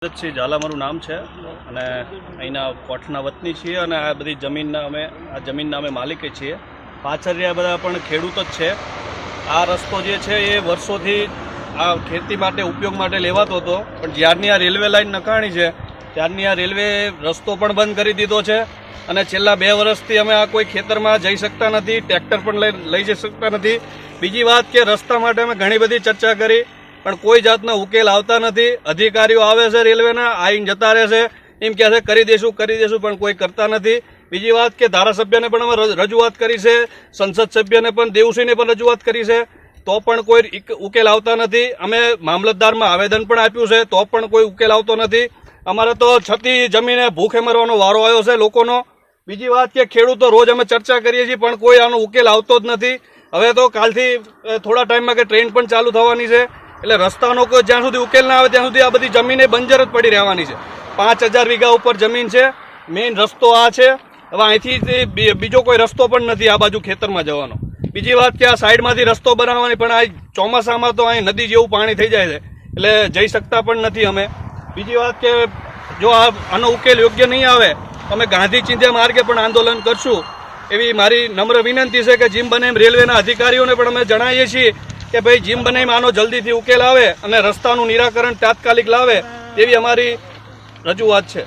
સિંહ ઝાલા મારું નામ છે અને અહીંના કોઠના વતની છીએ અને આ બધી જમીનના અમે માલિક છીએ. પાછળ આ બધા પણ ખેડૂતો જ છે. આ રસ્તો જે છે એ વર્ષોથી આ ખેતી માટે ઉપયોગ માટે લેવાતો હતો, પણ જ્યારની આ રેલવે લાઇન નખાણી છે ત્યારની આ રેલવે રસ્તો પણ બંધ કરી દીધો છે અને છેલ્લા 2 વર્ષથી અમે આ કોઈ ખેતરમાં જઈ શકતા નથી, ટ્રેક્ટર પણ લઈ જઈ શકતા નથી. બીજી વાત કે રસ્તા માટે અમે ઘણી બધી ચર્ચા કરી પણ કોઈ જાતનો ઉકેલ આવતા નથી. અધિકારીઓ આવે છે રેલવેના, આવીને જતા રહે છે, એમ કહે છે કરી દેશું પણ કોઈ કરતા નથી. બીજી વાત કે ધારાસભ્યને પણ અમે રજૂઆત કરી છે, સંસદ સભ્યને પણ દેવસિંહને પણ રજૂઆત કરી છે, તો પણ કોઈ ઉકેલ આવતા નથી. અમે મામલતદારમાં આવેદન પણ આપ્યું છે તો પણ કોઈ ઉકેલ આવતો નથી. અમારે તો છતી જમીને ભૂખે મરવાનો વારો આવ્યો છે લોકોનો. બીજી વાત કે ખેડૂતો રોજ અમે ચર્ચા કરીએ છીએ પણ કોઈ આનો ઉકેલ આવતો જ નથી. હવે તો કાલથી થોડા ટાઈમમાં કે ટ્રેન પણ ચાલુ થવાની છે, એટલે રસ્તાનો કોઈ જ્યાં સુધી ઉકેલ ના આવે ત્યાં સુધી આ બધી જમીન બંજર જ પડી રહેવાની છે. 5000 વીઘા ઉપર જમીન છે. મેઇન રસ્તો આ છે. હવે અહીંથી બીજો કોઈ રસ્તો પણ નથી આ બાજુ ખેતરમાં જવાનો. બીજી વાત કે આ સાઈડમાંથી રસ્તો બનાવવાની, પણ આ ચોમાસામાં તો અહીં નદી જેવું પાણી થઈ જાય છે એટલે જઈ શકતા પણ નથી અમે. બીજી વાત કે જો આનો ઉકેલ યોગ્ય નહીં આવે તો અમે ગાંધી ચિંધ્યા માર્ગે પણ આંદોલન કરશું એવી મારી નમ્ર વિનંતી છે. કે જેમ બને એમ રેલવેના અધિકારીઓને પણ અમે જણાવીએ છીએ કે ભાઈ જેમ બને એમ આનો જલ્દીથી ઉકેલ આવે અને રસ્તાનું નિરાકરણ તાત્કાલિક લાવે તેવી અમારી રજૂઆત છે.